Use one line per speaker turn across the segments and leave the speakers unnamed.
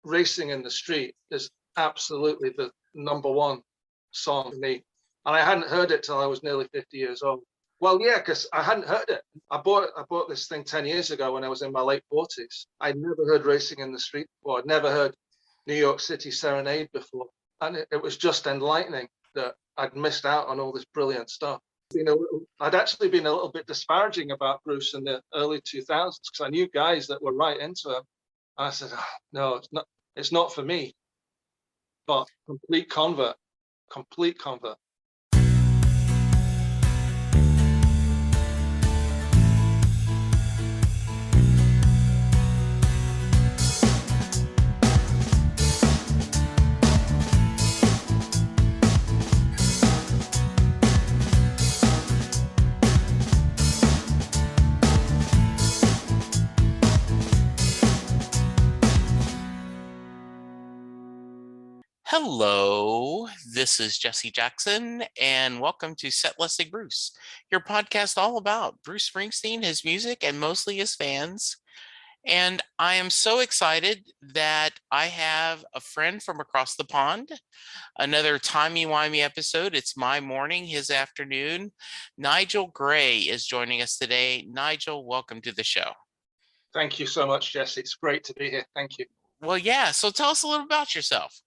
Racing in the Street is absolutely the number one song for me. And I hadn't heard it till I was nearly 50 years old. Well, yeah, because I hadn't heard it. I bought this thing 10 years ago when I was in my late 40s. I'd never heard Racing in the Street before. I'd never heard New York City Serenade before. And it was just enlightening that I'd missed out on all this brilliant stuff. I'd actually been a little bit disparaging about Bruce in the early 2000s because I knew guys that were right into him. And I said, no, it's not for me. But complete convert.
Hello, this is Jesse Jackson, and welcome to Set Listing Bruce, your podcast all about Bruce Springsteen, his music, and mostly his fans. And I am so excited that I have a friend from across the pond, another timey-wimey episode. It's my morning, his afternoon. Nigel Gray is joining us today. Nigel, welcome to the show.
Thank you so much, Jesse. It's great to be here. Thank you.
Well, yeah, so tell us a little about yourself.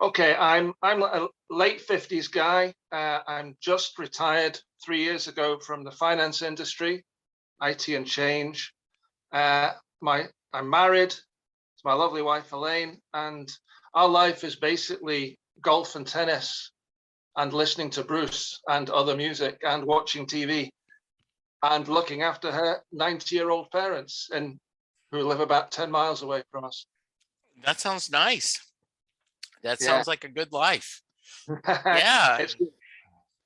Okay, I'm a late 50s guy. I'm just retired 3 years ago from the finance industry, IT and change. I'm married to my lovely wife, Elaine, and our life is basically golf and tennis and listening to Bruce and other music and watching TV and looking after her 90-year-old parents who live about 10 miles away from us.
That sounds nice. That sounds like a good life.
Yeah.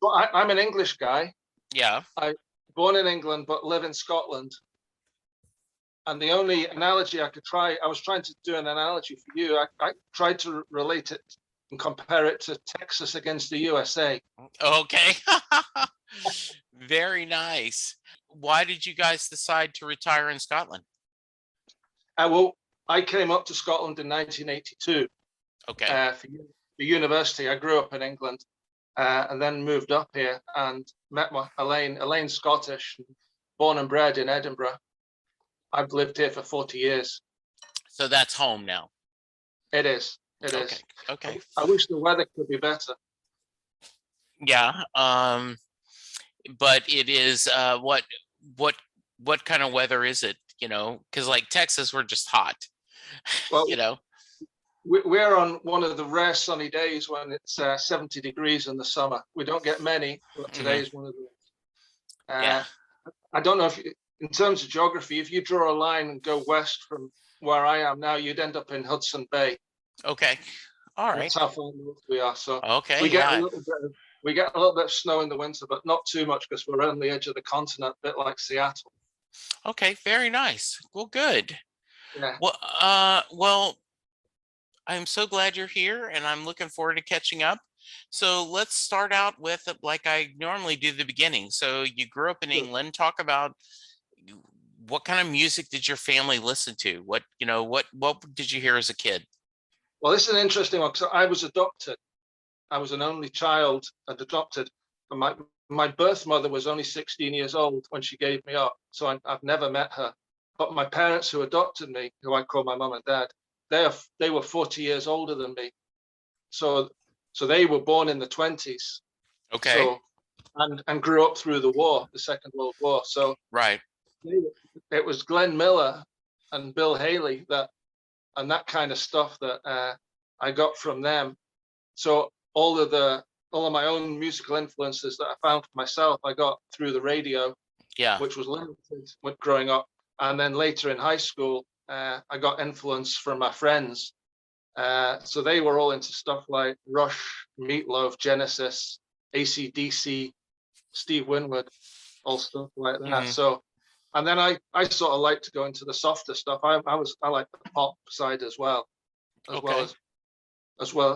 Well, I'm an English guy.
Yeah.
I born in England, but live in Scotland. And the only analogy I was trying to do an analogy for you. I tried to relate it and compare it to Texas against the USA.
Okay. Very nice. Why did you guys decide to retire in Scotland?
Well, I came up to Scotland in 1982.
Okay.
For university. I grew up in England and then moved up here and met Elaine. Elaine's Scottish, born and bred in Edinburgh. I've lived here for 40 years.
So that's home now.
It is.
Okay.
I wish the weather could be better.
Yeah. But it is what kind of weather is it? Because like Texas, we're just hot.
Well, we're on one of the rare sunny days when it's 70 degrees in the summer. We don't get many, but today is one of those.
Yeah.
I don't know in terms of geography, if you draw a line and go west from where I am now, you'd end up in Hudson Bay.
Okay. All right.
That's how far north we are. So
okay,
we get a little bit of snow in the winter, but not too much because we're on the edge of the continent, a bit like Seattle.
Okay, very nice. Well, good.
Yeah.
Well, I'm so glad you're here, and I'm looking forward to catching up. So let's start out with, like I normally do, the beginning. So you grew up in England. Talk about what kind of music did your family listen to? What did you hear as a kid?
Well, this is an interesting one because I was adopted. I was an only child and adopted. And my birth mother was only 16 years old when she gave me up. So I've never met her. But my parents who adopted me, who I call my mum and dad, they were 40 years older than me. So they were born in the 20s.
Okay.
So, and grew up through the war, the Second World War. So
right.
It was Glenn Miller and Bill Haley and that kind of stuff that I got from them. So all of my own musical influences that I found for myself, I got through the radio. Yeah. Which was limited with growing up. And then later in high school, I got influence from my friends. So they were all into stuff like Rush, Meatloaf, Genesis, AC/DC, Steve Winwood, all stuff like that. Mm-hmm. So, and then I sort of like to go into the softer stuff. I like the pop side as well.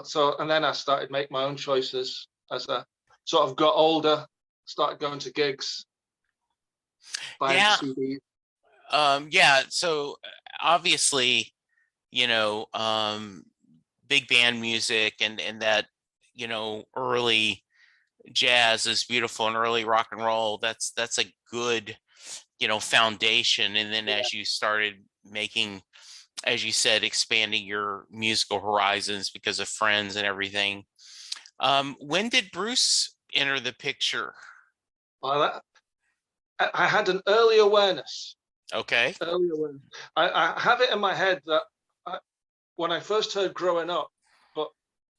So, and then I started make my own choices as I sort of got older, started going to gigs, buying CDs.
So obviously you know, big band music and that, early jazz is beautiful and early rock and roll. That's a good, foundation. And then
Yeah.
as you started making, as you said, expanding your musical horizons because of friends and everything. When did Bruce enter the picture?
Well, I had an early awareness.
Okay.
Early awareness. I have it in my head that when I first heard "Growing Up," but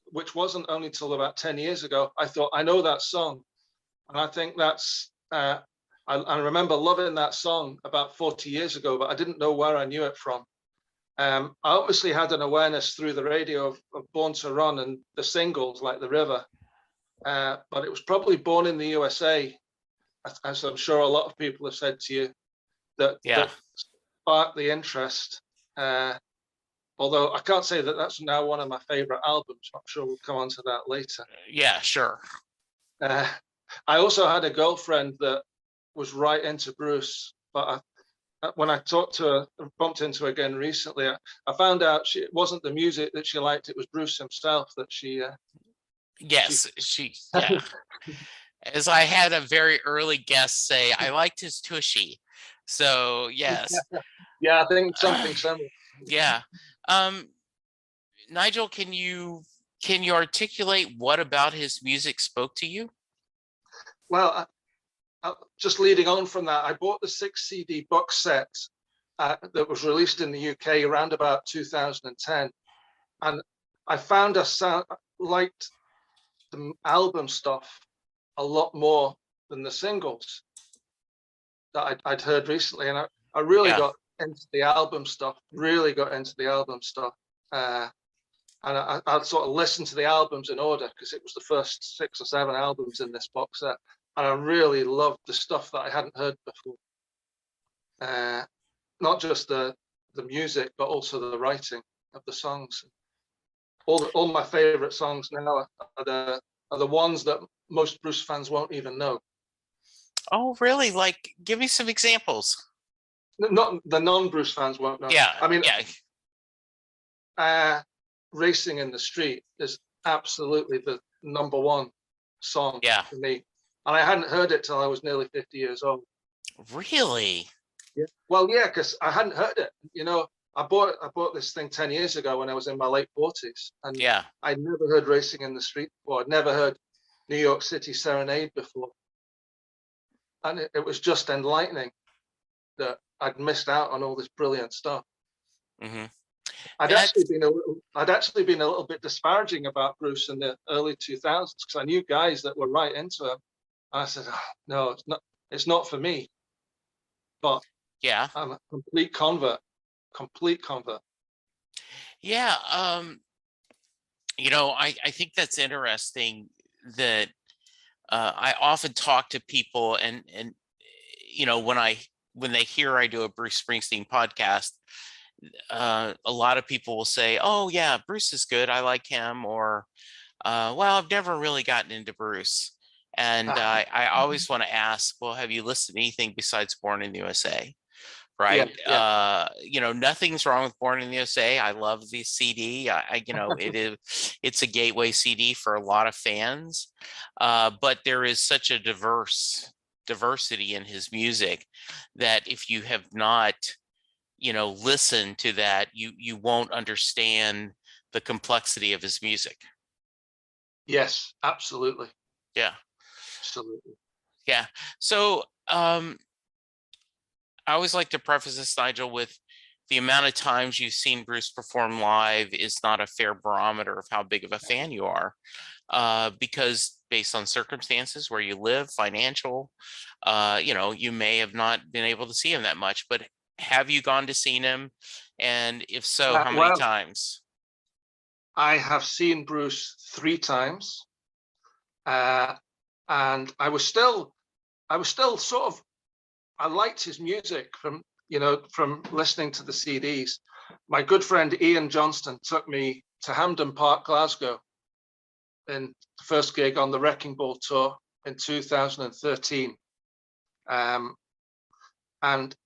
which wasn't only till about 10 years ago, I thought I know that song, and I think that's. I remember loving that song about 40 years ago, but I didn't know where I knew it from. I obviously had an awareness through the radio of Born to Run and the singles like The River, but it was probably Born in the USA, as I'm sure a lot of people have said to you, that
Yeah.
that sparked the interest. Although I can't say that that's now one of my favorite albums. I'm sure we'll come on to that later.
Yeah, sure.
I also had a girlfriend that was right into Bruce, but when I talked to her, bumped into her again recently, I found out it wasn't the music that she liked; it was Bruce himself that she.
Yes, yeah. As I had a very early guest say, I liked his tushy. So yes.
Yeah, I think something similar.
Yeah. Um, Nigel, can you articulate what about his music spoke to you?
Well, just leading on from that, I bought the 6 CD box set that was released in the UK around about 2010, and I found liked the album stuff a lot more than the singles that I'd heard recently, and I really
Yeah.
got into the album stuff. Really got into the album stuff, and I sort of listened to the albums in order because it was the first 6 or 7 albums in this box set, and I really loved the stuff that I hadn't heard before. Not just the music, but also the writing of the songs. All my favorite songs now are the ones that most Bruce fans won't even know.
Oh, really? Like, give me some examples.
Not the non-Bruce fans won't know.
Yeah,
I mean,
yeah,
"Racing in the Street" is absolutely the #1 song
yeah.
for me, and I hadn't heard it till I was nearly 50 years old.
Really?
Yeah. Well, yeah, because I hadn't heard it. I bought this thing 10 years ago when I was in my late 40s, and
Yeah.
I'd never heard "Racing in the Street" before. I'd never heard "New York City Serenade" before, and it was just enlightening that I'd missed out on all this brilliant stuff.
Hmm.
I'd
That
actually been a little bit disparaging about Bruce in the early 2000s because I knew guys that were right into him. And I said, "Oh, no, it's not for me." But
yeah.
I'm a complete convert. Complete convert.
Yeah. I think that's interesting that I often talk to people and when they hear I do a Bruce Springsteen podcast, a lot of people will say, "Oh yeah, Bruce is good. I like him," or "Well, I've never really gotten into Bruce." And I always want to ask, "Well, have you listened to anything besides Born in the USA?"
Yeah,
Right?
yeah.
Nothing's wrong with Born in the USA. I love the CD. It's a gateway CD for a lot of fans. But there is such a diversity in his music that if you have not, listened to that, you won't understand the complexity of his music.
Yes, absolutely.
Yeah.
Absolutely.
Yeah. So I always like to preface this, Nigel, with the amount of times you've seen Bruce perform live is not a fair barometer of how big of a fan you are, because based on circumstances where you live, financial, you may have not been able to see him that much. But have you gone to see him? And if so, how many
Well,
times?
I have seen Bruce 3 times, and I was still sort of, I liked his music from listening to the CDs. My good friend Ian Johnston took me to Hampden Park, Glasgow, in the first gig on the Wrecking Ball tour in 2013. And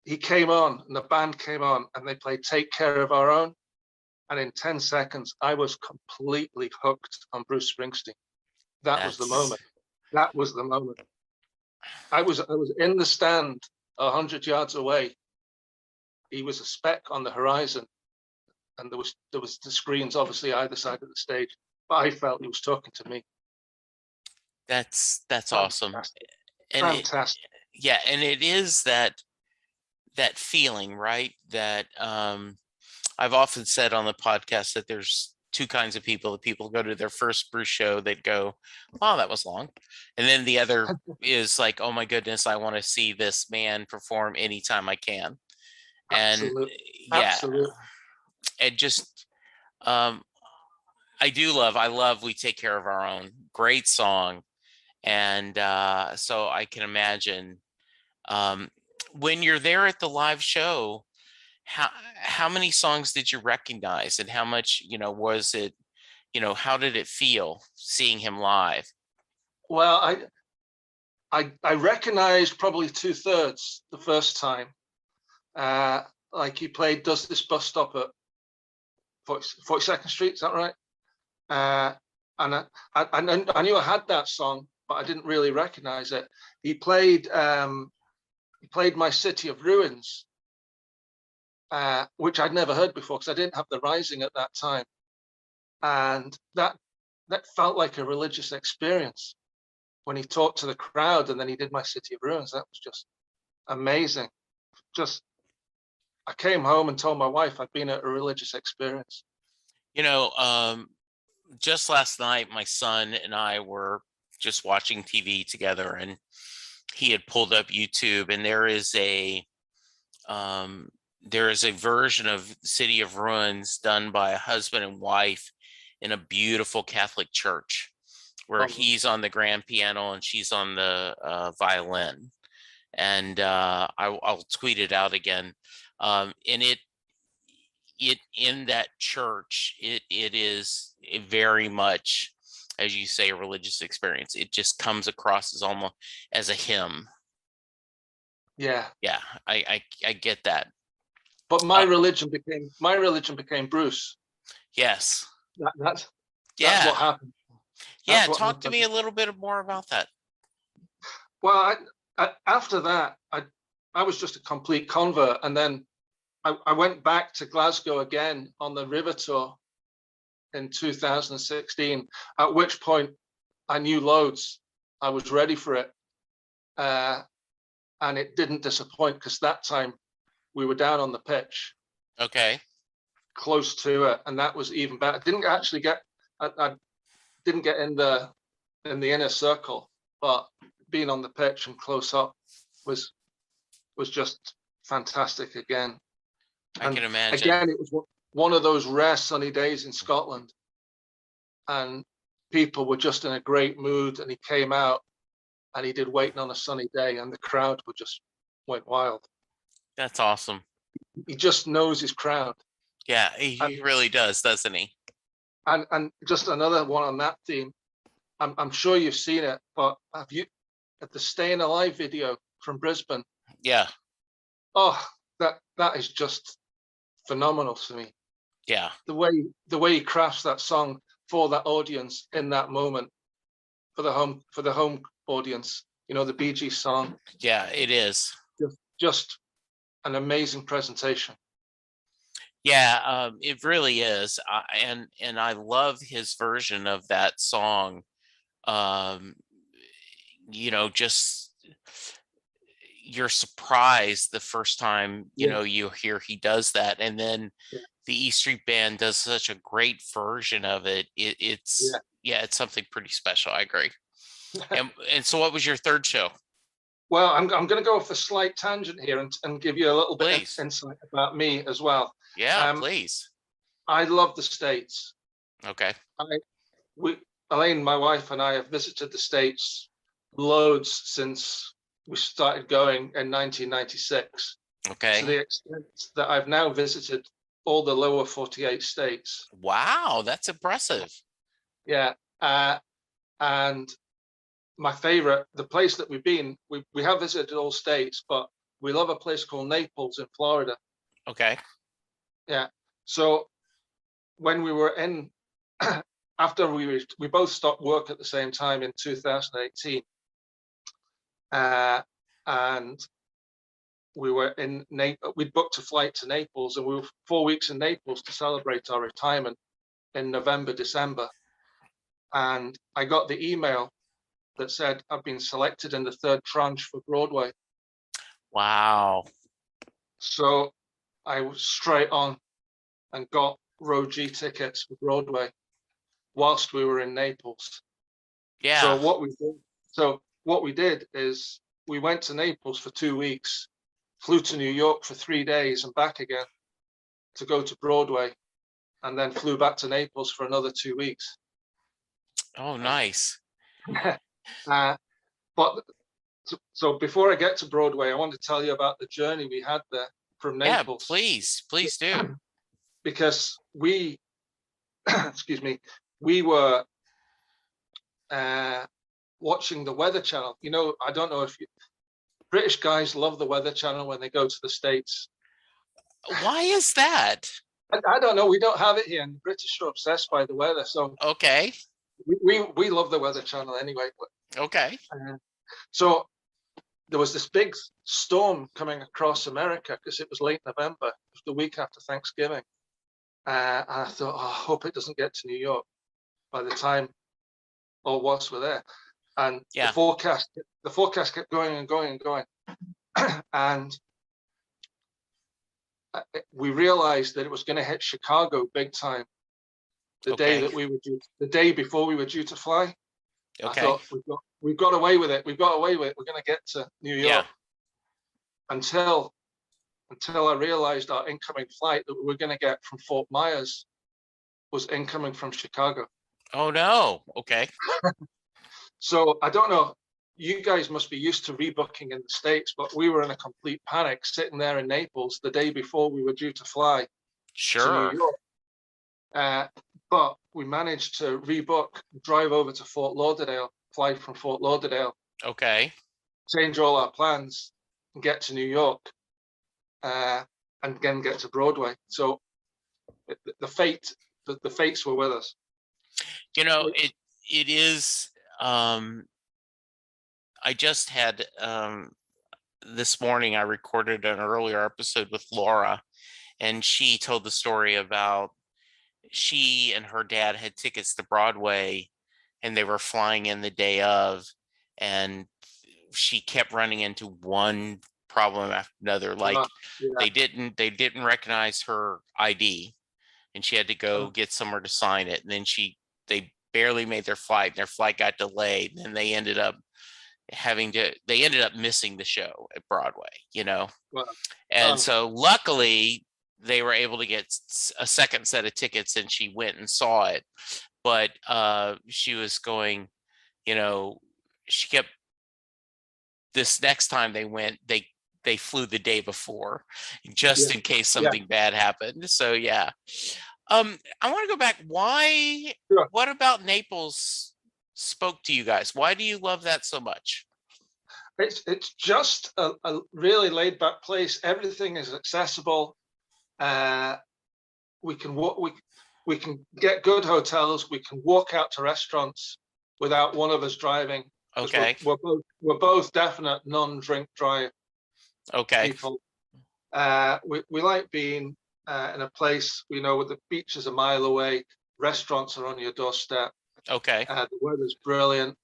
he came on, and the band came on, and they played "Take Care of Our Own." And in 10 seconds, I was completely hooked on Bruce Springsteen. That was the
That's
moment. That was the moment. I was in the stand 100 yards away. He was a speck on the horizon, and there was the screens obviously either side of the stage. But I felt he was talking to me.
that's awesome.
Fantastic.
And
Fantastic.
yeah, and it is that feeling, right? That I've often said on the podcast that there's two kinds of people. The people who go to their first Bruce show that go, wow, that was long. And then the other is like, oh my goodness, I want to see this man perform anytime I can. And
Absolutely.
yeah,
Absolutely.
it just I love We Take Care of Our Own. Great song. And so I can imagine when you're there at the live show, how many songs did you recognize, and how much, was it, how did it feel seeing him live?
Well, I recognized probably 2/3 the first time. Like he played Does This Bus Stop at 42nd Street, is that right? And I knew I had that song, but I didn't really recognize it. He played My City of Ruins, which I'd never heard before because I didn't have the Rising at that time. And that felt like a religious experience when he talked to the crowd, and then he did My City of Ruins. That was just amazing. I came home and told my wife I'd been at a religious experience.
Just last night, my son and I were just watching TV together, and he had pulled up YouTube, and there is a version of City of Ruins done by a husband and wife in a beautiful Catholic church, where he's on the grand piano and she's on the violin. And I'll tweet it out again. And it in that church, it is very much, as you say, a religious experience. It just comes across as almost as a hymn.
Yeah.
I get that.
But my religion became Bruce.
Yes.
That's what happened.
Yeah, talk to me a little bit more about that.
Well, after that, I was just a complete convert, and then I went back to Glasgow again on the River Tour in 2016. At which point, I knew loads. I was ready for it, and it didn't disappoint because that time we were down on the pitch.
Okay.
Close to it, and that was even better. I didn't get in the inner circle, but being on the pitch and close up was just fantastic again.
I can imagine.
Again, it was one of those rare sunny days in Scotland, and people were just in a great mood, and he came out and he did Waiting on a Sunny Day, and the crowd went wild.
That's awesome.
He just knows his crowd.
Yeah, he really does, doesn't he?
And just another one on that theme. I'm sure you've seen it, but have you at the Staying Alive video from Brisbane?
Yeah.
Oh, that is just phenomenal to me.
Yeah.
The way he crafts that song for that audience in that moment, for the home audience, the Bee Gees song.
Yeah, it is.
Just an amazing presentation.
Yeah, it really is. And I love his version of that song. Just you're surprised the first time you hear he does that, and then the E Street Band does such a great version of it. It's something pretty special. I agree. and so, what was your third show?
Well, I'm going to go off a slight tangent here and give you a little bit of insight about me as well.
Yeah, please.
I love the States.
Okay.
Elaine, my wife, and I have visited the States loads since we started going in 1996.
Okay.
To the extent that I've now visited all the lower 48 states.
Wow, that's impressive.
Yeah. And my favorite, the place that we've been, we have visited all states, but we love a place called Naples in Florida.
Okay.
Yeah. So when we were in, after we both stopped work at the same time in 2018, and we were in Naples. We'd booked a flight to Naples, and we were 4 weeks in Naples to celebrate our retirement in November, December. And I got the email that said I've been selected in the third tranche for Broadway.
Wow.
So I was straight on and got row G tickets for Broadway whilst we were in Naples.
Yeah.
So what we did is we went to Naples for 2 weeks, flew to New York for 3 days and back again to go to Broadway, and then flew back to Naples for another 2 weeks.
Oh, nice.
But so before I get to Broadway, I want to tell you about the journey we had there from Naples.
Yeah, please do.
Because we, excuse me, we were watching the Weather Channel. You know, I don't know if British guys love the Weather Channel when they go to the States.
Why is that?
I don't know. We don't have it here, and the British are obsessed by the weather. So
Okay.
we love the Weather Channel anyway.
Okay.
So there was this big storm coming across America because it was late November, it was the week after Thanksgiving. And I thought, I hope it doesn't get to New York by the time all of us were there. And
yeah.
the forecast kept going and going and going. And we realized that it was going to hit Chicago big time the day before we were due to fly.
Okay.
I thought we've got away with it. We're going to get to New York. Until I realized our incoming flight that we were going to get from Fort Myers was incoming from Chicago.
Oh no. Okay.
So I don't know. You guys must be used to rebooking in the States, but we were in a complete panic sitting there in Naples the day before we were due to fly to New York. But we managed to rebook, drive over to Fort Lauderdale, fly from Fort Lauderdale.
Okay.
Change all our plans and get to New York, and again get to Broadway. So the fates were with us.
You know, it is. I just had this morning. I recorded an earlier episode with Laura, and she told the story about she and her dad had tickets to Broadway, and they were flying in the day of, and she kept running into one problem after another. Like they didn't recognize her ID, and she had to go get somewhere to sign it. And then they barely made their flight. Their flight got delayed, and they ended up missing the show at Broadway, you know. And so luckily they were able to get a second set of tickets, and she went and saw it. But she was going, you know, she kept, this next time they went, they flew the day before just in case something bad happened. So I want to go back. Why?
Sure.
What about Naples spoke to you guys? Why do you love that so much?
It's just a really laid back place. Everything is accessible. We can get good hotels. We can walk out to restaurants without one of us driving.
Okay.
We're both definite non-drink drive people. We like being in a place we know where the beach is a mile away, restaurants are on your doorstep.
Okay.
The weather's brilliant.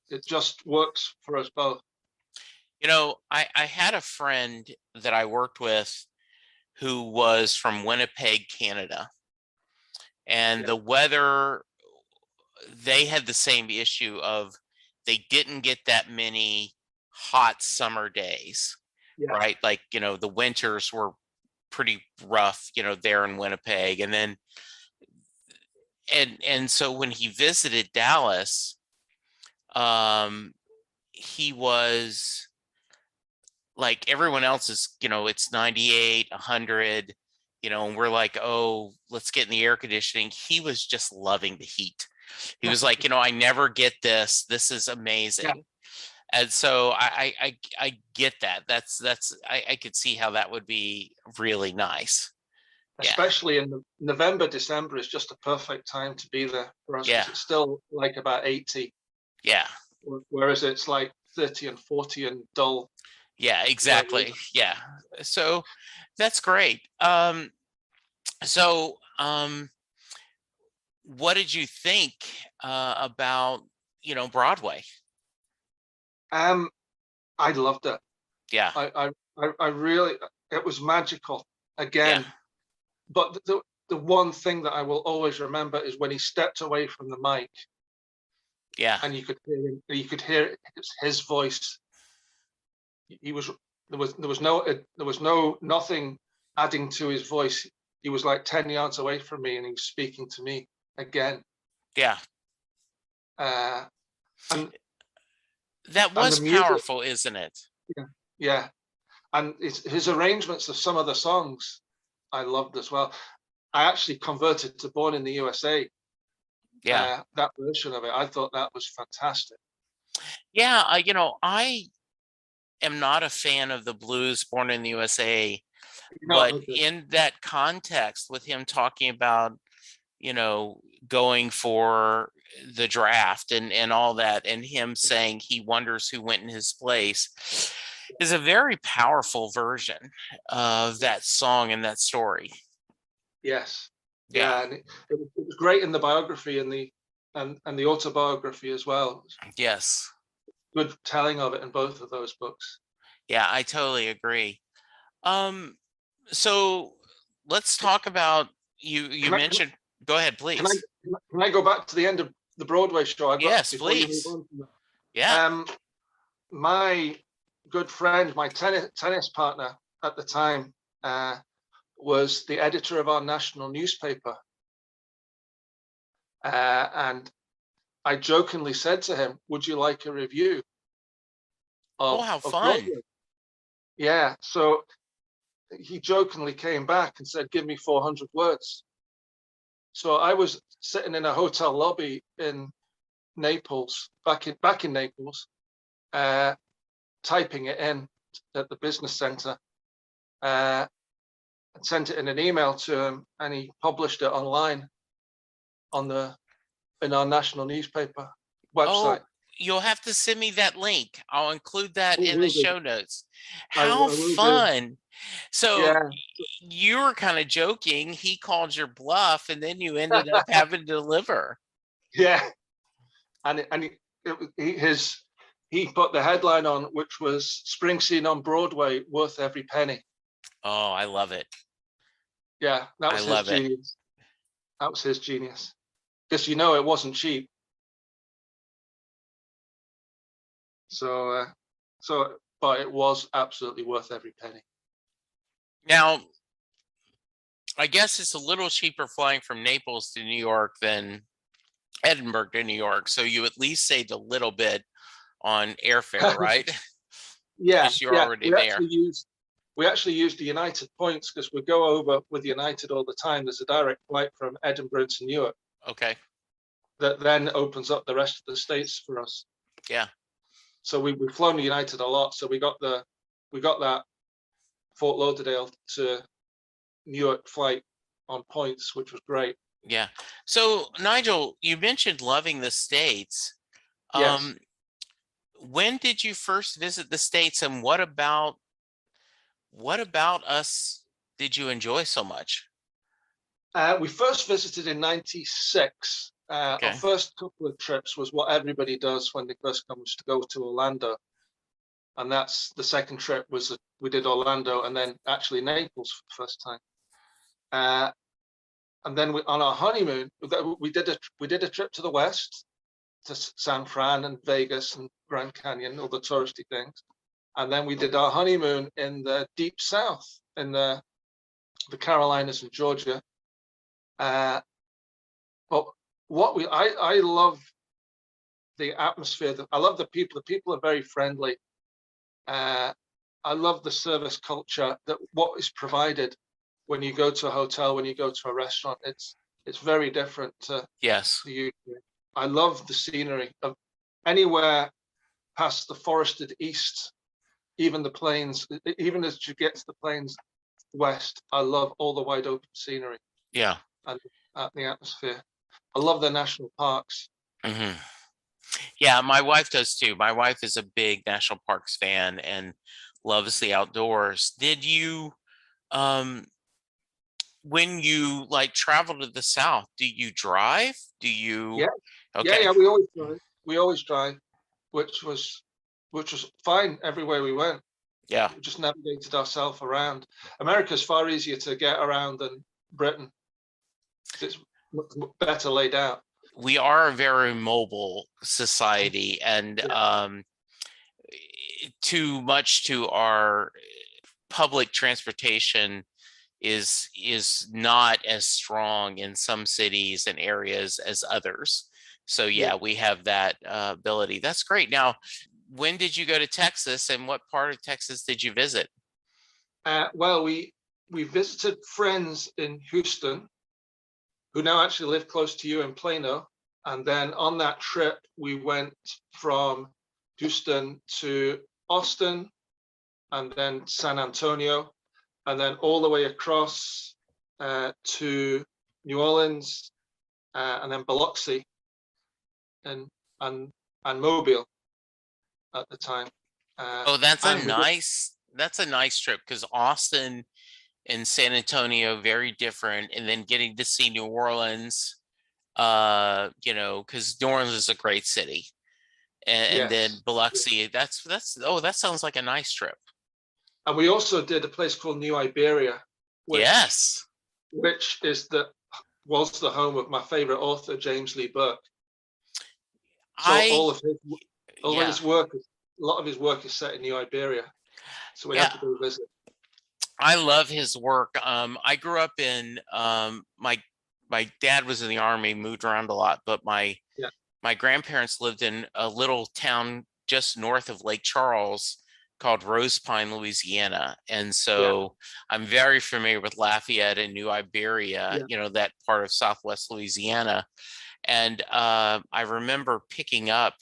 It just works for us both.
You know, I had a friend that I worked with who was from Winnipeg, Canada, and the weather, they had the same issue of they didn't get that many hot summer days, right? Like, you know, the winters were pretty rough, you know, there in Winnipeg. And then, and so when he visited Dallas, he was like, everyone else is, you know, it's 98, 100, you know, and we're like, oh, let's get in the air conditioning. He was just loving the heat. He was like, you know, I never get this. This is amazing. Yeah. And so I get that. I could see how that would be really nice. Yeah.
especially in November, December is just a perfect time to be there for us
Yeah.
because it's still like about 80,
Yeah.
whereas it's like 30 and 40 and dull.
Yeah,
where we
exactly. Yeah. So that's great. So what did you think about, Broadway?
I loved it.
Yeah.
I really, it was magical
Yeah.
again. But the one thing that I will always remember is when he stepped away from the mic
Yeah.
and you could hear his voice. He was there was nothing adding to his voice. He was like 10 yards away from me and he was speaking to me again.
Yeah.
Uh, and
That
and the
was
music,
powerful, isn't it?
yeah, yeah. And his arrangements of some of the songs I loved as well. I actually converted to Born in the USA,
Yeah.
that version of it. I thought that was fantastic.
Yeah. I am not a fan of the blues Born in the USA,
No,
but
okay.
in that context with him talking about, going for the draft and all that, and him saying he wonders who went in his place is a very powerful version of that song and that story.
Yes,
Yeah.
yeah, and it was great in the biography and the autobiography as well.
Yes.
Good telling of it in both of those books.
Yeah, I totally agree. Um, so let's talk about you
Can I can,
mentioned, go ahead,
can I
please.
can I go back to the end of the Broadway show? I got
Yes,
before you move
please.
on from
Yeah.
that. My good friend, my tennis partner at the time, was the editor of our national newspaper, and I jokingly said to him, "Would you like a review
Oh, how
of
fun.
Broadway?" Yeah, so he jokingly came back and said, "Give me 400 words." So I was sitting in a hotel lobby in Naples, back in Naples, uh, typing it in at the business center, and sent it in an email to him, and he published it online in our national newspaper website.
Oh, you'll have to send me that link. I'll include that
I
in the
will do.
show notes.
I
How
will do.
fun. So
Yeah,
you were kind of joking. He called your bluff, and then you ended up having to deliver.
yeah, and he put the headline on, which was Springsteen on Broadway, worth every penny.
Oh, I love it.
Yeah, that
I
was his
love it.
genius. That was his genius. Because it wasn't cheap. So, but it was absolutely worth every penny.
Now, I guess it's a little cheaper flying from Naples to New York than Edinburgh to New York. So you at least saved a little bit on airfare, right?
Yeah,
Because you're
yeah.
already there.
We actually used the United points because we go over with United all the time. There's a direct flight from Edinburgh to Newark
Okay.
that then opens up the rest of the states for us.
Yeah.
So we've flown United a lot. So we got that Fort Lauderdale to Newark flight on points, which was great.
Yeah. So Nigel, you mentioned loving the States.
Yes.
When did you first visit the States, and what about us did you enjoy so much?
We first visited in '96. Our
Okay.
first couple of trips was what everybody does when they first come to go to Orlando. And that's the second trip was we did Orlando and then actually Naples for the first time. And then on our honeymoon, we did a trip to the west, to San Fran and Vegas and Grand Canyon, all the touristy things. And then we did our honeymoon in the deep south, in the Carolinas and Georgia. But I love the atmosphere. I love the people. The people are very friendly. I love the service culture, that what is provided when you go to a hotel, when you go to a restaurant. It's very different to
Yes.
the UK. I love the scenery of anywhere past the forested east, even the plains, even as you get to the plains, west, I love all the wide open scenery
Yeah.
and the atmosphere. I love the national parks.
Hmm. Yeah, my wife does too. My wife is a big national parks fan and loves the outdoors. Did you, um, when you like travel to the South, do you drive? Do you?
Yeah,
Okay.
yeah. We always drive. We always drive, which was fine everywhere we went.
Yeah.
We just navigated ourselves around. America's far easier to get around than Britain. It's much better laid out.
We are a very mobile society, and
Yeah,
too much to our public transportation is not as strong in some cities and areas as others. So
yeah.
yeah, we have that ability. That's great. Now, when did you go to Texas, and what part of Texas did you visit?
Well, we visited friends in Houston who now actually live close to you in Plano. And then on that trip, we went from Houston to Austin and then San Antonio, and then all the way across to New Orleans, and then Biloxi and and Mobile at the time.
Oh,
And we did,
that's a nice trip, because Austin and San Antonio very different, and then getting to see New Orleans, because New Orleans is a great city, and then
yes.
Biloxi. That's oh, that sounds like a nice trip.
And we also did a place called New Iberia, which
Yes,
is was the home of my favorite author, James Lee Burke. So
I
all of
yeah
his work, a lot of his work is set in New Iberia. So we had
yeah.
to go visit.
I love his work. I grew up in my dad was in the army, moved around a lot, but
Yeah,
my grandparents lived in a little town just north of Lake Charles called Rose Pine, Louisiana. And
yeah,
so I'm very familiar with Lafayette and New Iberia,
yeah,
that part of Southwest Louisiana. And I remember picking up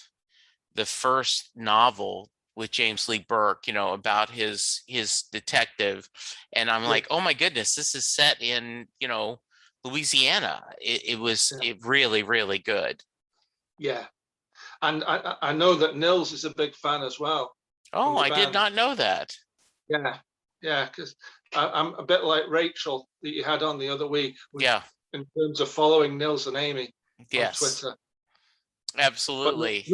the first novel with James Lee Burke, about his detective, and I'm
yeah,
like, oh my goodness, this is set in Louisiana. It really really good.
yeah. And I know that Nils is a big fan as well from
Oh,
the
I did
band.
not know that.
Yeah, yeah, because I'm a bit like Rachel that you had on the other week
Yeah,
in terms of following Nils and Amy on
yes,
Twitter, but
absolutely.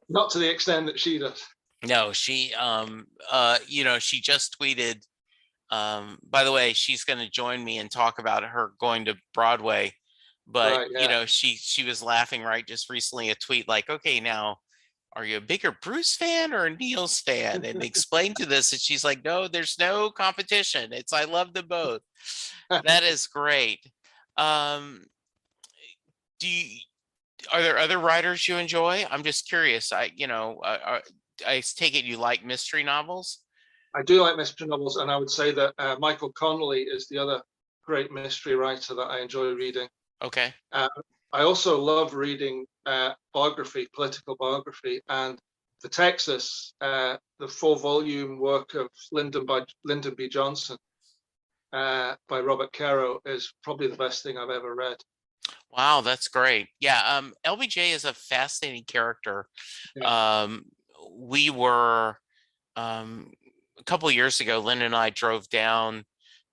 not to the extent that she does.
No, she just tweeted, by the way, she's going to join me and talk about her going to Broadway. But
Right? Yeah.
she was laughing, right, just recently, a tweet like, okay, now are you a bigger Bruce fan or a Neil's fan? And explain to this. And she's like, no, there's no competition. I love them both. That is great. Um, do you, are there other writers you enjoy? I'm just curious. I take it you like mystery novels.
I do like mystery novels, and I would say that Michael Connolly is the other great mystery writer that I enjoy reading.
Okay.
Uh, I also love reading political biography, and the Texas, the 4-volume work of Lyndon B. Johnson by Robert Caro is probably the best thing I've ever read.
Wow, that's great. Yeah, LBJ is a fascinating character.
Yeah,
Um, we were a couple of years ago, Lynn and I drove down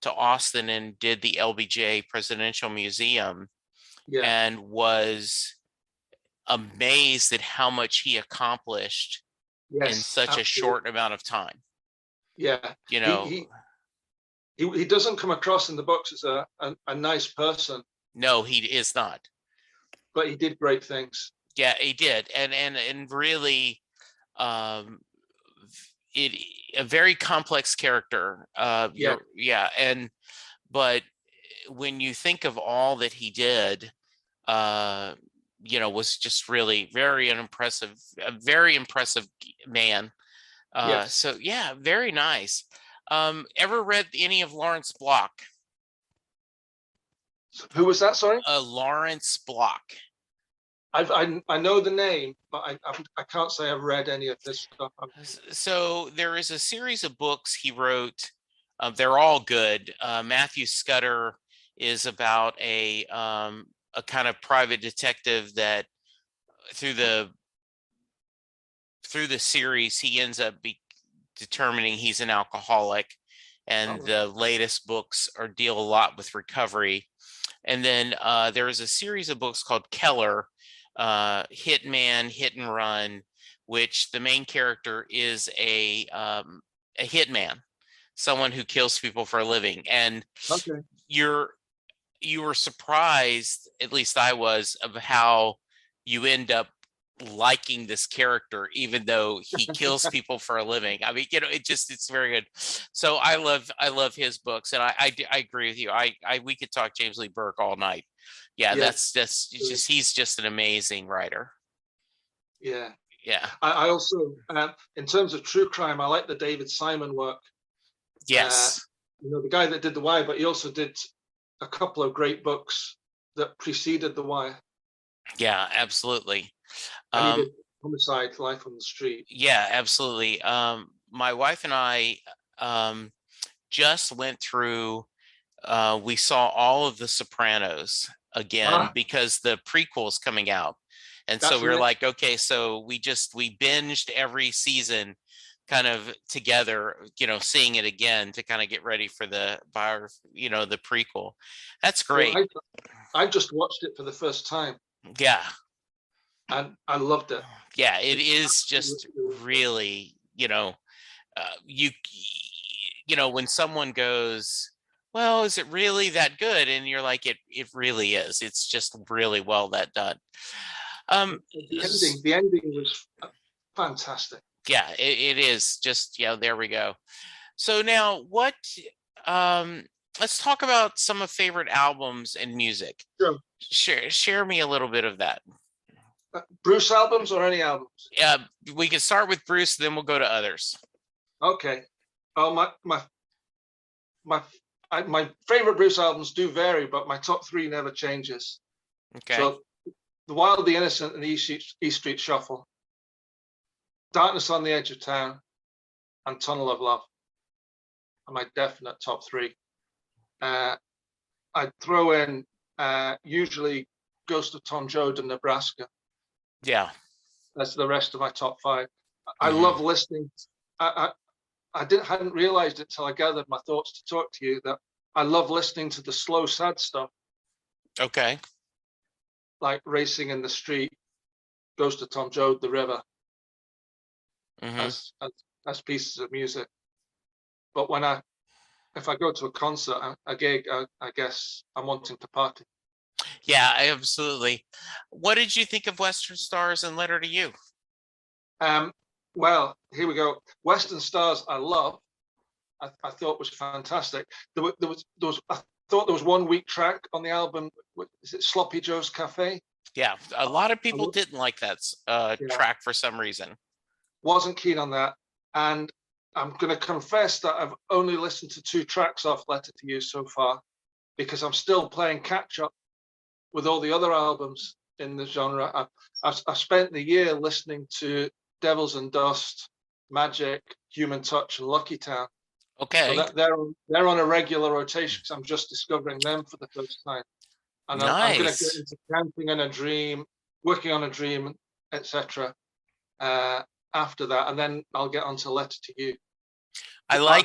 to Austin and did the LBJ Presidential Museum,
yeah,
and was amazed at how much he accomplished in
yes,
such a
absolutely.
short amount of time.
Yeah,
You
he
know,
he he doesn't come across in the books as a nice person,
no, he is not.
but he did great things.
Yeah, he did, and really, um, it a very complex character.
Yeah,
Yeah, and but when you think of all that he did, uh, was just really very unimpressive, a very impressive man.
yes.
So yeah, very nice. Ever read any of Lawrence Block?
Who was that? Sorry.
Lawrence Block.
I know the name, but I can't say I've read any of this stuff.
So there is a series of books he wrote They're all good. Matthew Scudder is about a kind of private detective that through the series he ends up determining he's an alcoholic, and the latest books deal a lot with recovery. And then there is a series of books called Keller, Hitman, Hit and Run, which the main character is a hitman, someone who kills people for a living. And
Okay.
you were surprised, at least I was, of how you end up liking this character, even though he kills people for a living. I mean, it's very good. So I love his books, and I agree with you. We could talk James Lee Burke all night. Yeah,
Yes.
that's just, he's just an amazing writer.
Yeah.
Yeah.
I also, in terms of true crime, I like the David Simon work.
Yes.
The guy that did The Wire, but he also did a couple of great books that preceded The Wire.
Yeah, absolutely.
And he did Homicide: Life on the Street.
Yeah, absolutely. My wife and I just went through. We saw all of The Sopranos again because the prequel is coming out, and so we were like, okay, so we binged every season, kind of together, seeing it again to kind of get ready for the prequel. That's great.
Well, I just watched it for the first time.
Yeah.
And I loved it.
Yeah, it is just really, when someone goes, well, is it really that good? And you're like, it really is. It's just really well done.
The ending was fantastic.
Yeah, it is just, there we go. So now let's talk about some of favorite albums and music.
Sure.
Share me a little bit of that.
Bruce albums or any albums?
Yeah, we can start with Bruce, then we'll go to others.
Okay. Oh, my favorite Bruce albums do vary, but my top three never changes.
Okay.
So, The Wild, the Innocent, and the East Street Shuffle, Darkness on the Edge of Town, and Tunnel of Love are my definite top three. I'd throw in usually Ghost of Tom Joad and Nebraska.
Yeah.
That's the rest of my top five. I love listening. I hadn't realized it till I gathered my thoughts to talk to you that I love listening to the slow, sad stuff.
Okay.
Like Racing in the Street, Ghost of Tom Joad, The River, as pieces of music. But if I go to a concert, a gig, I guess I'm wanting to party.
Yeah, absolutely. What did you think of Western Stars and Letter to You?
Well, here we go. Western Stars, I love. I thought was fantastic. I thought there was one weak track on the album. Is it Sloppy Joe's Cafe?
Yeah, a lot of people didn't like that track for some reason.
Wasn't keen on that. And I'm going to confess that I've only listened to 2 tracks off Letter to You so far, because I'm still playing catch up with all the other albums in the genre. I've spent the year listening to Devils and Dust, Magic, Human Touch, and Lucky Town.
Okay.
So they're on a regular rotation because I'm just discovering them for the first time. And
nice.
I'm going to get into Camping in a Dream, Working on a Dream, etc. After that, and then I'll get onto Letter to You.
I was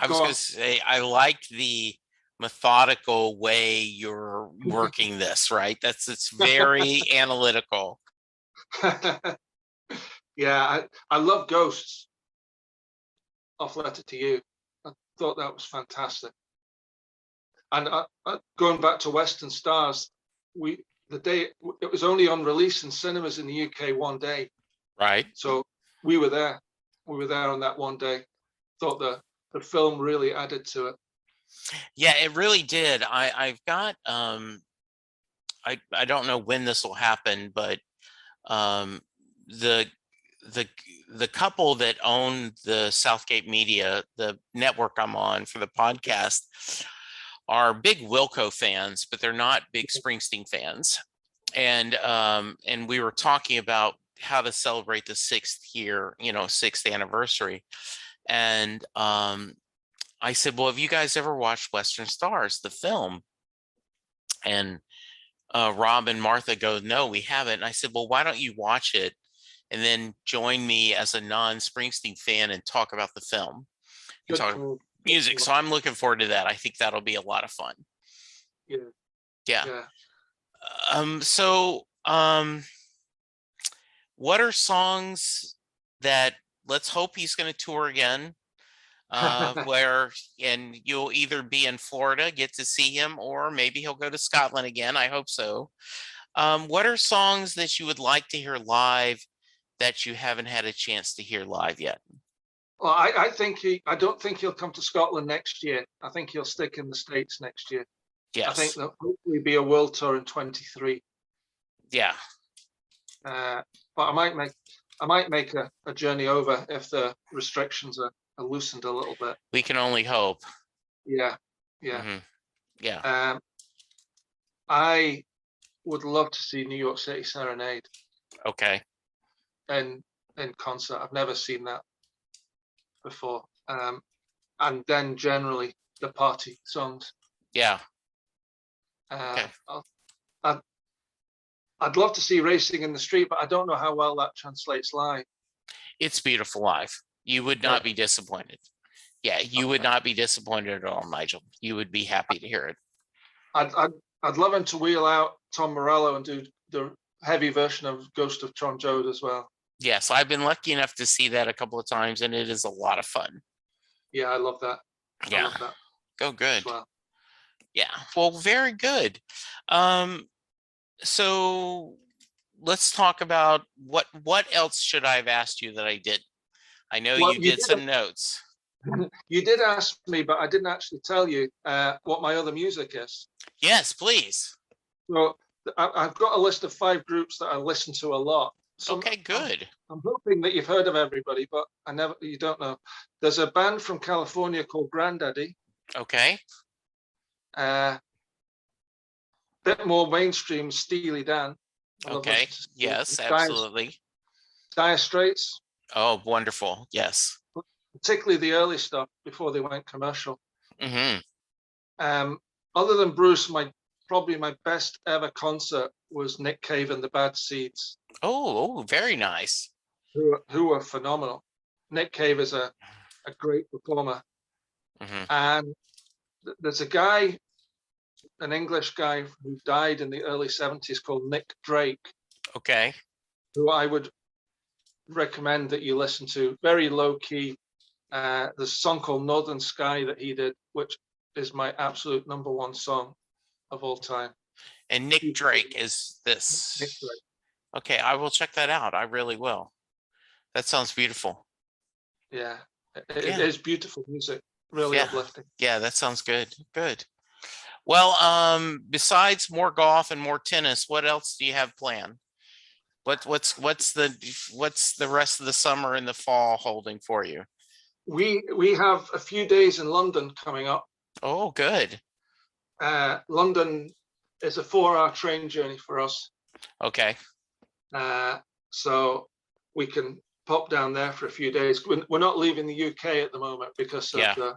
going to say, I like the methodical way you're working this, right? It's very analytical.
Yeah, I love Ghosts off Letter to You. I thought that was fantastic. And going back to Western Stars, it was only on release in cinemas in the UK one day.
Right.
So we were there. We were there on that one day. Thought the film really added to it.
Yeah, it really did. I've got I don't know when this will happen, but the couple that own the Southgate Media, the network I'm on for the podcast, are big Wilco fans, but they're not big Springsteen fans. And we were talking about how to celebrate the 6th anniversary. And I said, well, have you guys ever watched Western Stars, the film? And Rob and Martha go, no, we haven't. And I said, well, why don't you watch it and then join me as a non-Springsteen fan and talk about the film and
Good
talk
call.
music. So I'm looking forward to that. I think that'll be a lot of fun.
Yeah.
Yeah.
Yeah.
What are songs that, let's hope he's going to tour again, and you'll either be in Florida, get to see him, or maybe he'll go to Scotland again. I hope so. What are songs that you would like to hear live that you haven't had a chance to hear live yet?
Well, I don't think he'll come to Scotland next year. I think he'll stick in the States next year.
Yes.
I think there'll hopefully be a world tour in 23.
Yeah.
But I might make a journey over if the restrictions are loosened a little bit.
We can only hope.
Yeah.
Mm-hmm. Yeah.
I would love to see New York City Serenade.
Okay.
In concert. I've never seen that before. And then generally the party songs.
Yeah.
Okay. I'd love to see Racing in the Street, but I don't know how well that translates live.
It's beautiful live. You would not be disappointed. Yeah, you would not be disappointed at all, Nigel. You would be happy to hear it.
I'd love him to wheel out Tom Morello and do the heavy version of Ghost of Tron Jode as well.
Yes, I've been lucky enough to see that a couple of times, and it is a lot of fun.
Yeah, I love that.
Yeah.
I love that.
Go good.
Well.
Yeah. Well, very good. So let's talk about what else should I have asked you that I did? I know you did some notes.
You did ask me, but I didn't actually tell you what my other music is.
Yes, please.
Well, I've got a list of 5 groups that I listen to a lot.
Okay, good.
I'm hoping that you've heard of everybody, but you don't know. There's a band from California called Grandaddy.
Okay.
Bit more mainstream, Steely Dan.
Okay. Yes, absolutely.
Dire Straits.
Oh, wonderful. Yes.
Particularly the early stuff before they went commercial.
Mm-hmm.
Other than Bruce, probably my best ever concert was Nick Cave and the Bad Seeds.
Oh, very nice.
Who are phenomenal. Nick Cave is a great performer.
Mm-hmm.
And there's a guy, an English guy who died in the early 70s called Nick Drake.
Okay.
Who I would recommend that you listen to. Very low key. There's a song called Northern Sky that he did, which is my absolute number 1 song of all time.
And Nick Drake is this.
Nick Drake.
Okay, I will check that out. I really will. That sounds beautiful.
Yeah, it is beautiful music. Really uplifting.
Yeah, that sounds good. Good. Well, besides more golf and more tennis, what else do you have planned? What's the rest of the summer and the fall holding for you?
We have a few days in London coming up.
Oh, good.
London is a 4-hour train journey for us.
Okay.
So we can pop down there for a few days. We're not leaving the UK at the moment because of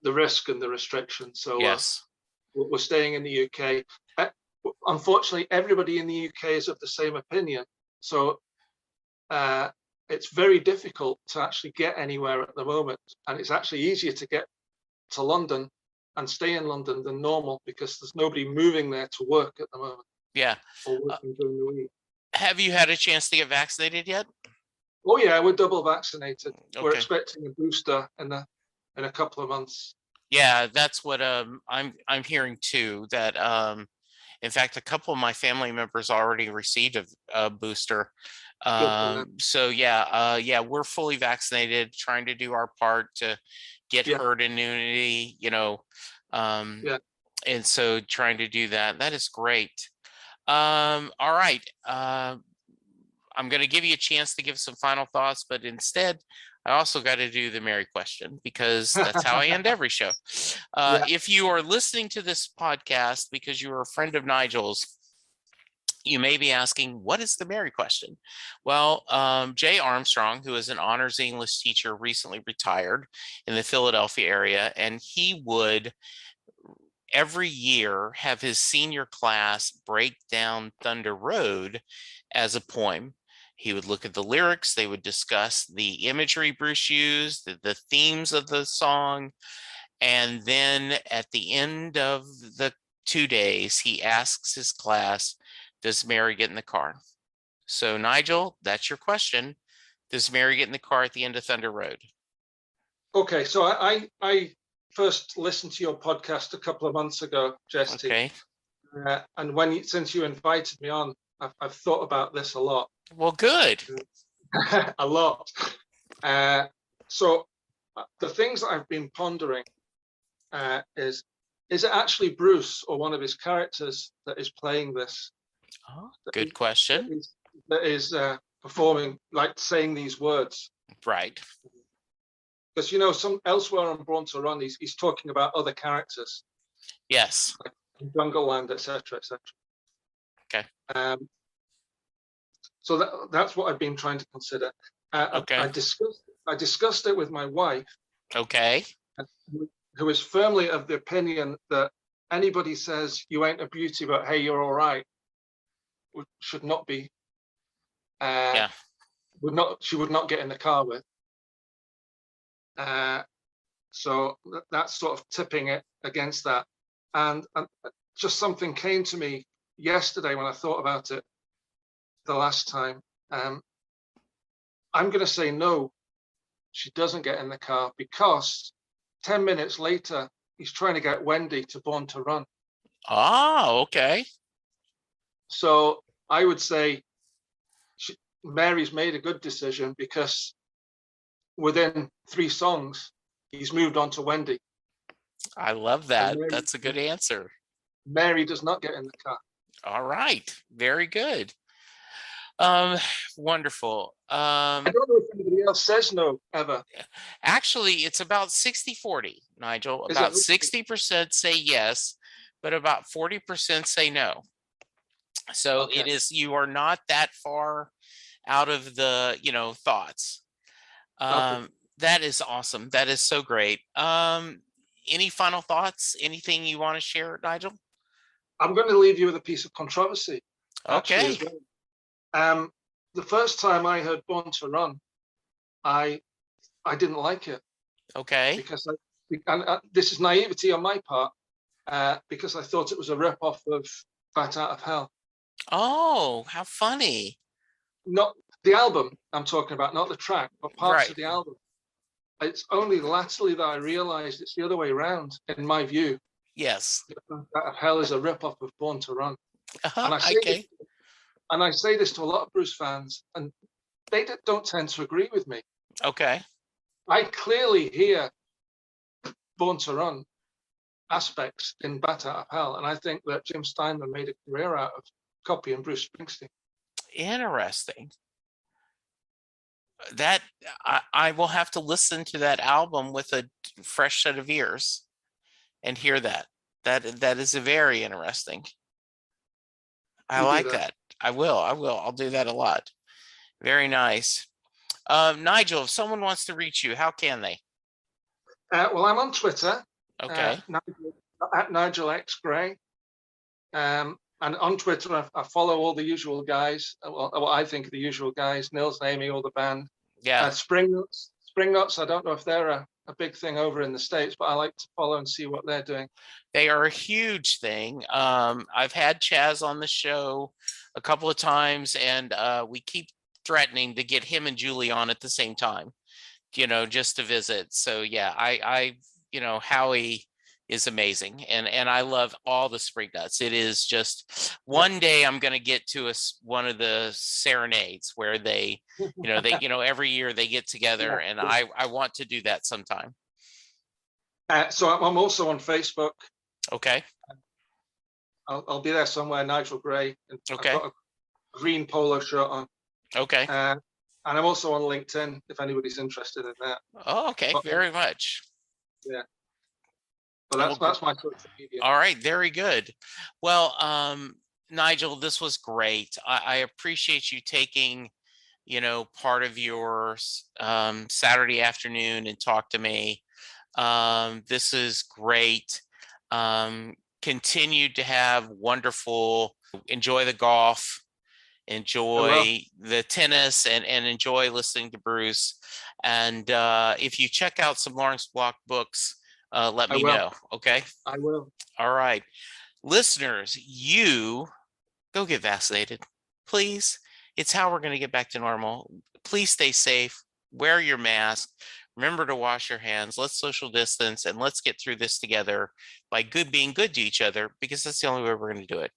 the risk and the restrictions. So
yes,
we're staying in the UK. Unfortunately, everybody in the UK is of the same opinion. So it's very difficult to actually get anywhere at the moment. And it's actually easier to get to London and stay in London than normal because there's nobody moving there to work at the moment.
Yeah.
Or working during the week.
Have you had a chance to get vaccinated yet?
Oh yeah, we're double vaccinated.
Okay.
We're expecting a booster in a couple of months.
Yeah, that's what I'm hearing too. That in fact, a couple of my family members already received a booster. So we're fully vaccinated, trying to do our part to get herd immunity. And so trying to do that. That is great. All right. I'm going to give you a chance to give some final thoughts, but instead, I also got to do the Mary question because that's how I end every show. If you are listening to this podcast because you are a friend of Nigel's, You may be asking, what is the Mary question? Well, Jay Armstrong, who is an honors English teacher, recently retired in the Philadelphia area, and he would every year have his senior class break down Thunder Road as a poem. He would look at the lyrics, they would discuss the imagery Bruce used, the themes of the song, and then at the end of the 2 days, he asks his class, does Mary get in the car? So Nigel, that's your question. Does Mary get in the car at the end of Thunder Road?
Okay, so I first listened to your podcast a couple of months ago, Jesse.
Okay.
And since you invited me on, I've thought about this a lot.
Well, good.
A lot. So the things that I've been pondering is it actually Bruce or one of his characters that is playing this?
Oh, good question.
That is performing, like saying these words.
Right.
Because some elsewhere on Born to Run, he's talking about other characters.
Yes.
Like Jungle Land, etc., etc.
Okay.
So that's what I've been trying to consider.
Okay.
I discussed it with my wife.
Okay.
Who is firmly of the opinion that anybody says you ain't a beauty, but hey, you're all right, should not be. She would not get in the car with. So that's sort of tipping it against that. And just something came to me yesterday when I thought about it the last time. I'm going to say no, she doesn't get in the car, because 10 minutes later, he's trying to get Wendy to Born to Run.
Oh, okay.
So I would say Mary's made a good decision, because within 3 songs, he's moved on to Wendy.
I love that. That's a good answer.
Mary does not get in the car.
All right. Very good. Wonderful.
I don't know if anybody else says no ever.
Actually, it's about 60-40, Nigel. About 60% say yes, but about 40% say no. So
Okay.
it is, you are not that far out of the, thoughts.
Okay.
That is awesome. That is so great. Any final thoughts? Anything you want to share, Nigel?
I'm going to leave you with a piece of controversy.
Okay.
As well. The first time I heard Born to Run, I didn't like it.
Okay.
Because this is naivety on my part, because I thought it was a rip-off of Bat Out of Hell.
Oh, how funny.
Not the album I'm talking about, not the track, but parts of the album. It's only latterly that I realized it's the other way around, in my view.
Yes.
Bat Out of Hell is a rip-off of Born to Run. And I say this to a lot of Bruce fans, and they don't tend to agree with me.
Okay.
I clearly hear Born to Run aspects in Bat Out of Hell, and I think that Jim Steinman made a career out of copying Bruce Springsteen.
Interesting. That I will have to listen to that album with a fresh set of ears and hear that. That is very interesting. I like that. I will. I'll do that a lot. Very nice. Nigel, if someone wants to reach you, how can they?
Well, I'm on Twitter.
Okay.
At Nigel X Gray. And on Twitter, I follow all the usual guys. What I think are the usual guys: Nils and Amy, all the band.
Yeah.
Spring Nuts. I don't know if they're a big thing over in the States, but I like to follow and see what they're doing.
They are a huge thing. I've had Chaz on the show a couple of times, and we keep threatening to get him and Julie on at the same time, just to visit. So yeah, I Howie is amazing, and I love all the Spring Nuts. It is just, one day I'm going to get to one of the serenades where they every year they get together, and I want to do that sometime.
So I'm also on Facebook.
Okay.
I'll be there somewhere, Nigel Gray.
Okay.
I've got a green polo shirt on.
Okay.
And I'm also on LinkedIn, if anybody's interested in that.
Oh, okay. Very much.
Yeah. So that's my social media.
All right. Very good. Well, Nigel, this was great. I appreciate you taking, part of your Saturday afternoon and talk to me. This is great. Um, Continue to have enjoy the golf,
I will.
enjoy the tennis, and enjoy listening to Bruce. And if you check out some Lawrence Block books, let
I
me
will.
know. Okay.
I will.
All right. Listeners, you go get vaccinated, please. It's how we're going to get back to normal. Please stay safe. Wear your mask. Remember to wash your hands. Let's social distance, and let's get through this together by being good to each other, because that's the only way we're going to do it.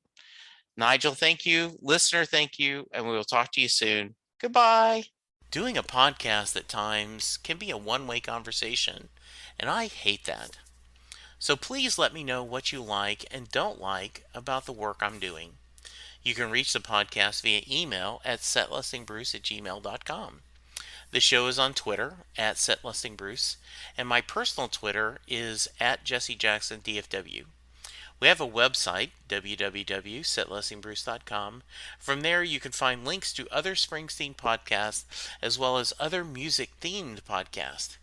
Nigel, thank you. Listener, thank you. And we will talk to you soon. Goodbye. Doing a podcast at times can be a one-way conversation, and I hate that. So please let me know what you like and don't like about the work I'm doing. You can reach the podcast via email at setlistingbruce@gmail.com. The show is on Twitter at setlistingbruce, and my personal Twitter is at jessejacksondfw. We have a website, www.setlistingbruce.com. From there, you can find links to other Springsteen podcasts as well as other music-themed podcasts.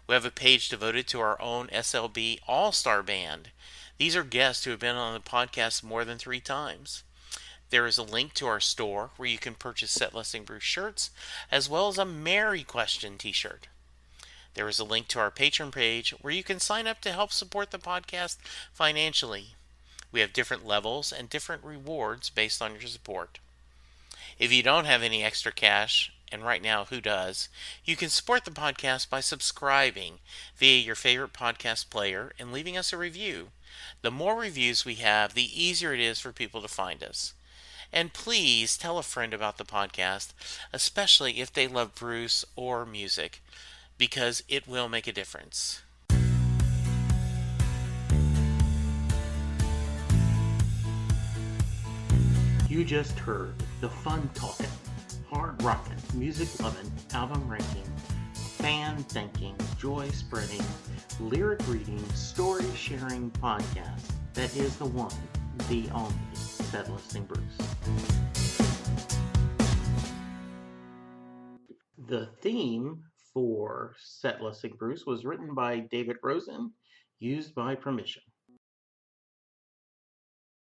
We have a page devoted to our own SLB All-Star Band. These are guests who have been on the podcast more than 3 times. There is a link to our store where you can purchase Set Listing Bruce shirts as well as a Mary Question t-shirt. There is a link to our Patreon page where you can sign up to help support the podcast financially. We have different levels and different rewards based on your support. If you don't have any extra cash, and right now who does, you can support the podcast by subscribing via your favorite podcast player and leaving us a review. The more reviews we have, the easier it is for people to find us. And please tell a friend about the podcast, especially if they love Bruce or music, because it will make a difference.
You just heard the fun talking, hard rocking, music loving, album ranking, fan thinking, joy spreading, lyric reading, story sharing podcast that is the one, the only Set Listing Bruce. The theme for Set Listing Bruce was written by David Rosen, used by permission.